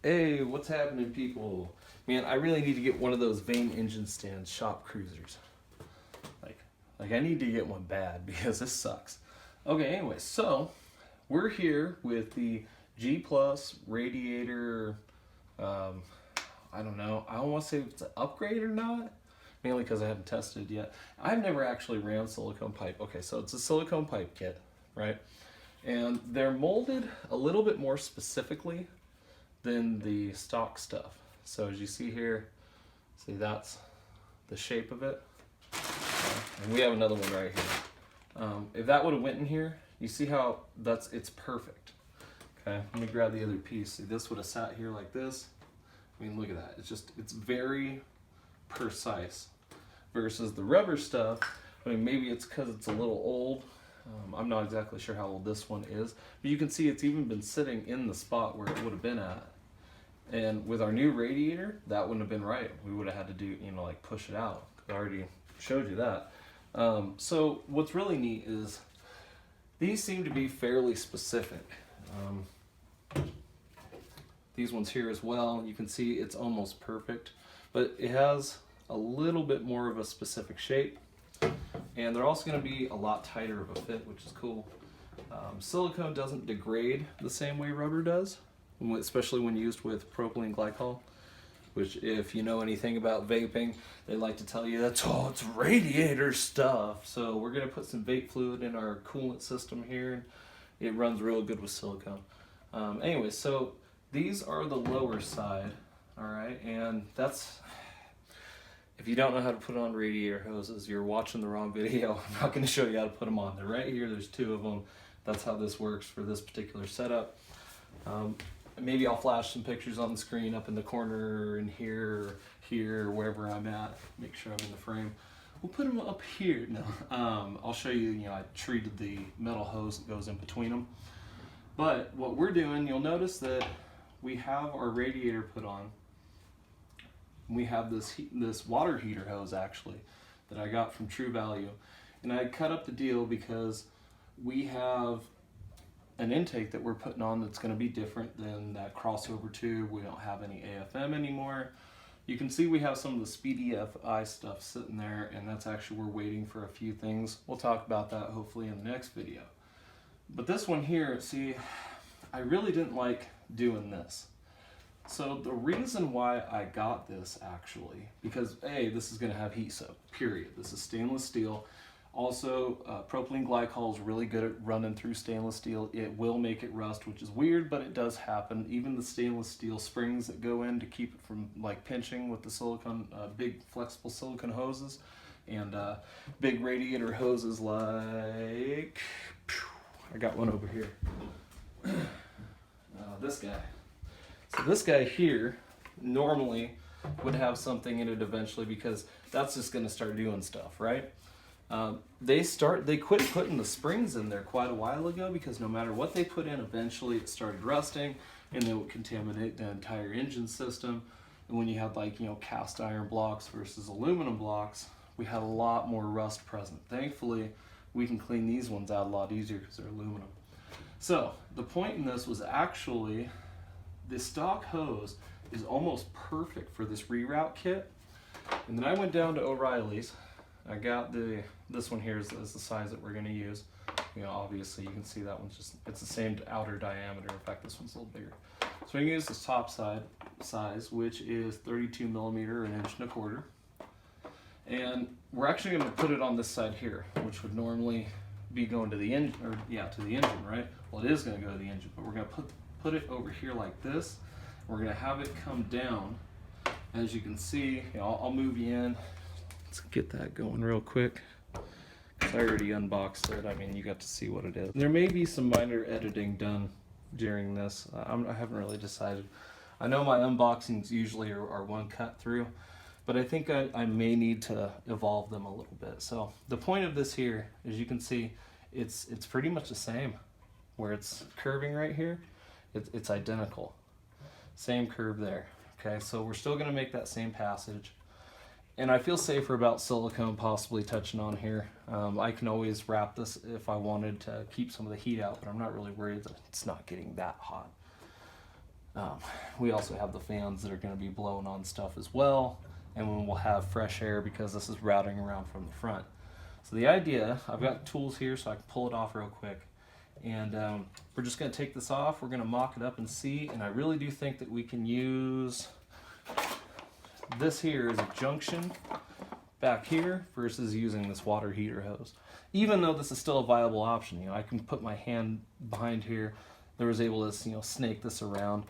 Hey, what's happening, people? Man, I really need to get one of those Vane engine stand shop cruisers. Like, I need to get one bad because this sucks. Okay, anyway, so we're here with the G Plus radiator. I don't know. I don't want to say if it's an upgrade or not, mainly because I haven't tested it yet. I've never actually ran silicone pipe. Okay, so it's a silicone pipe kit, right? And they're molded a little bit more specifically than the stock stuff. So as you see here, see that's the shape of it. And we have another one right here. If that would have went in here, you see how it's perfect. Okay, let me grab the other piece. See, this would have sat here like this. I mean, look at that. It's very precise versus the rubber stuff. I mean, maybe it's because it's a little old. I'm not exactly sure how old this one is, but you can see it's even been sitting in the spot where it would have been at. And with our new radiator, that wouldn't have been right. We would have had to do, like push it out. I already showed you that. So what's really neat is these seem to be fairly specific. These ones here as well, you can see it's almost perfect, but it has a little bit more of a specific shape. And they're also going to be a lot tighter of a fit, which is cool. Silicone doesn't degrade the same way rubber does, especially when used with propylene glycol, which if you know anything about vaping, they like to tell you that's it's radiator stuff. So we're going to put some vape fluid in our coolant system here, and it runs real good with silicone. Anyway, so these are the lower side, all right, and that's, if you don't know how to put on radiator hoses, you're watching the wrong video. I'm not going to show you how to put them on. They're right here. There's two of them. That's how this works for this particular setup. Maybe I'll flash some pictures on the screen up in the corner and here, or wherever I'm at. Make sure I'm in the frame. We'll put them up here. No, I'll show you. I treated the metal hose that goes in between them. But what we're doing, you'll notice that we have our radiator put on. We have this water heater hose actually that I got from True Value, and I cut up the deal because we have an intake that we're putting on that's going to be different than that crossover tube. We don't have any AFM anymore. You can see we have some of the Speedy FI stuff sitting there, and that's actually, we're waiting for a few things. We'll talk about that hopefully in the next video. But this one here, see, I really didn't like doing this. So the reason why I got this actually, because A, this is going to have heat soak, period. This is stainless steel. Also, propylene glycol is really good at running through stainless steel. It will make it rust, which is weird, but it does happen. Even the stainless steel springs that go in to keep it from like pinching with the silicone, big flexible silicone hoses, and big radiator hoses like, I got one over here. This guy. So this guy here normally would have something in it eventually because that's just going to start doing stuff, right? They quit putting the springs in there quite a while ago because no matter what they put in, eventually it started rusting and it would contaminate the entire engine system. And when you had cast iron blocks versus aluminum blocks, we had a lot more rust present. Thankfully, we can clean these ones out a lot easier because they're aluminum. So the point in this was actually the stock hose is almost perfect for this reroute kit. And then I went down to O'Reilly's. I got this one here is the size that we're going to use. Obviously you can see that one's it's the same outer diameter. In fact, this one's a little bigger. So we're going to use this top side size, which is 32 millimeter, 1.25 inches. And we're actually going to put it on this side here, which would normally be going to the engine, to the engine, right? Well, it is going to go to the engine, but we're going to put it over here like this. We're going to have it come down. As you can see, I'll move you in. Let's get that going real quick. I already unboxed it. I mean, you got to see what it is. There may be some minor editing done during this. I haven't really decided. I know my unboxings usually are one cut through, but I think I may need to evolve them a little bit. So the point of this here, as you can see, it's pretty much the same. Where it's curving right here, it's identical. Same curve there. Okay, so we're still going to make that same passage. And I feel safer about silicone possibly touching on here. I can always wrap this if I wanted to keep some of the heat out, but I'm not really worried that it's not getting that hot. We also have the fans that are going to be blowing on stuff as well, and then we'll have fresh air because this is routing around from the front. So the idea, I've got tools here so I can pull it off real quick, and we're just going to take this off, we're going to mock it up and see, and I really do think that we can use this here as a junction back here versus using this water heater hose. Even though this is still a viable option, you know, I can put my hand behind here. There was able to, you know, snake this around.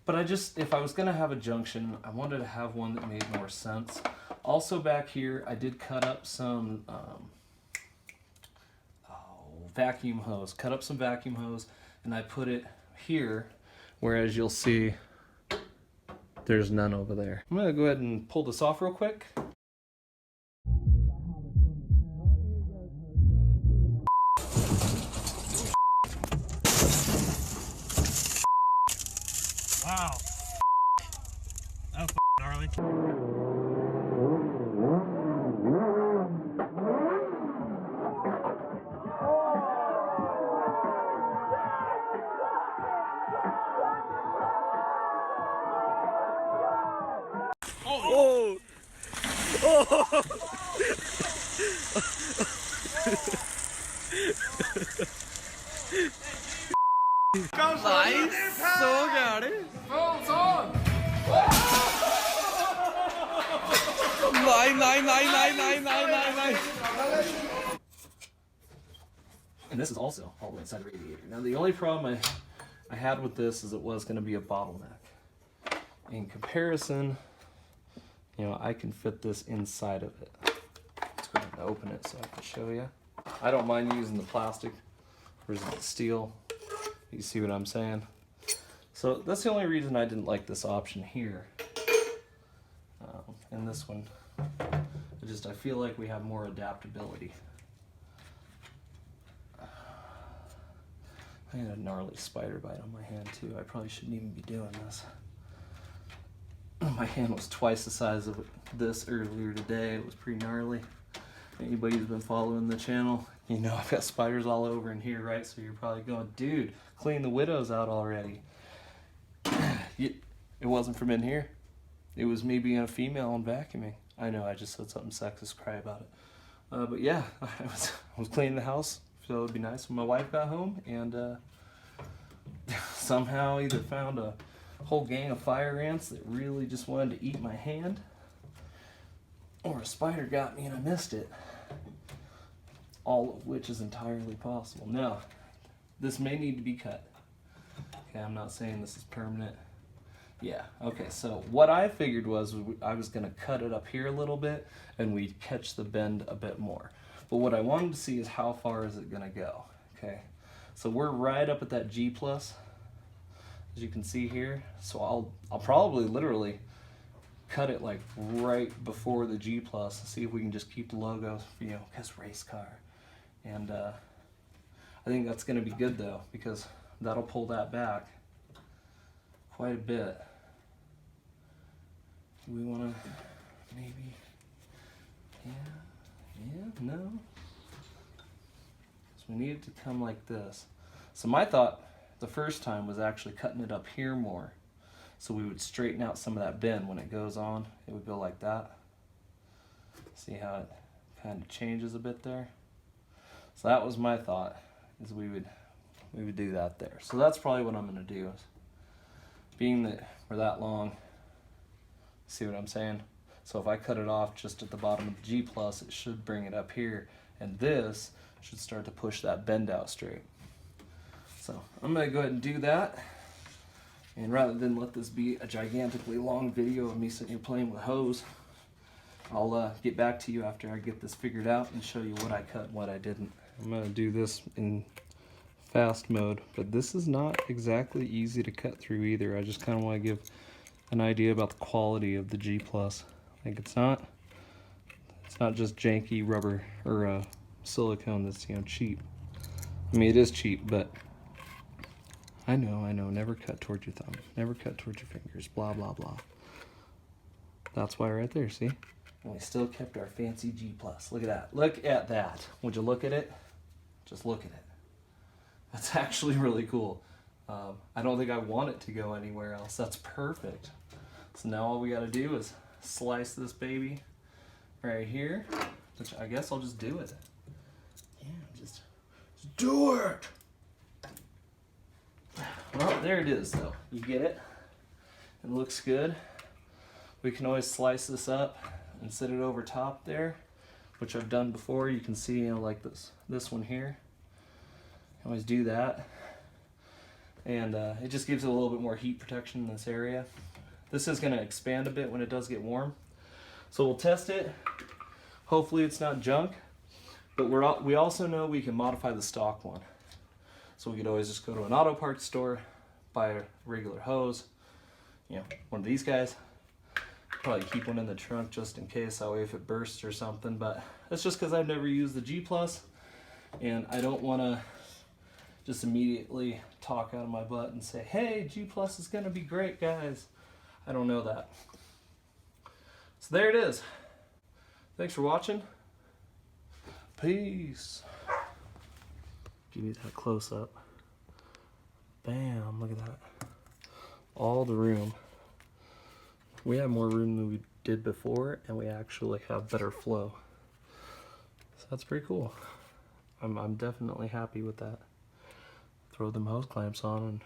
But if I was gonna have a junction, I wanted to have one that made more sense. Also back here, I did cut up some vacuum hose. Cut up some vacuum hose, and I put it here, whereas you'll see there's none over there. I'm gonna go ahead and pull this off real quick. Wow. That was gnarly. Oh! Oh! Nice! Så gærlig! Nei. And this is also all inside radiator. Now the only problem I had with this is it was going to be a bottleneck. In comparison, you know, I can fit this inside of it. Let's go ahead and open it so I can show you. I don't mind using the plastic versus the steel. You see what I'm saying? So that's the only reason I didn't like this option here. And this one, I feel like we have more adaptability. I had a gnarly spider bite on my hand too. I probably shouldn't even be doing this. My hand was twice the size of this earlier today. It was pretty gnarly. Anybody who's been following the channel, you know I've got spiders all over in here, right? So you're probably going, dude, clean the widows out already. It wasn't from in here. It was me being a female and vacuuming. I know, I just said something sexist, cry about it. But yeah, I was cleaning the house, so it would be nice when my wife got home, and somehow either found a whole gang of fire ants that really just wanted to eat my hand, or a spider got me and I missed it. All of which is entirely possible. Now, this may need to be cut. Okay, I'm not saying this is permanent. Yeah, okay, so what I figured was I was gonna cut it up here a little bit and we'd catch the bend a bit more. But what I wanted to see is how far is it gonna go, okay? So we're right up at that G+, as you can see here. So I'll probably literally cut it like right before the G+, see if we can just keep the logo, you know, because race car. And I think that's gonna be good though, because that'll pull that back quite a bit. Do we wanna maybe, no? So we need it to come like this. So my thought the first time was actually cutting it up here more, so we would straighten out some of that bend. When it goes on, it would go like that. See how it kind of changes a bit there? So that was my thought, is we would do that there. So that's probably what I'm gonna do, is being that we're that long, see what I'm saying? So if I cut it off just at the bottom of the G+, it should bring it up here, and this should start to push that bend out straight. So I'm gonna go ahead and do that, and rather than let this be a gigantically long video of me sitting here playing with a hose, I'll get back to you after I get this figured out and show you what I cut and what I didn't. I'm gonna do this in fast mode, but this is not exactly easy to cut through either. I just kind of want to give an idea about the quality of the G+. Like it's not just janky rubber or silicone that's, you know, cheap. I mean, it is cheap, but I know, never cut towards your thumb, never cut towards your fingers, blah, blah, blah. That's why right there, see? And we still kept our fancy G+. Look at that, look at that. Would you look at it? Just look at it. That's actually really cool. I don't think I want it to go anywhere else. That's perfect. So now all we got to do is slice this baby right here, which I guess I'll just do it. Yeah, just do it. Well, there it is though. You get it? It looks good. We can always slice this up and set it over top there, which I've done before. You can see, you know, like this one here. You always do that. And it just gives it a little bit more heat protection in this area. This is going to expand a bit when it does get warm. So we'll test it. Hopefully it's not junk, but we also know we can modify the stock one. So we could always just go to an auto parts store, buy a regular hose, you know, one of these guys. Probably keep one in the trunk just in case, that way if it bursts or something. But that's just because I've never used the G+, and I don't want to just immediately talk out of my butt and say, hey, G+ is going to be great, guys. I don't know that. So there it is. Thanks for watching. Peace. Give you that close up. Bam, look at that. All the room. We have more room than we did before, and we actually have better flow. So that's pretty cool. I'm definitely happy with that. Throw them hose clamps on and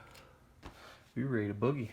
be ready to boogie.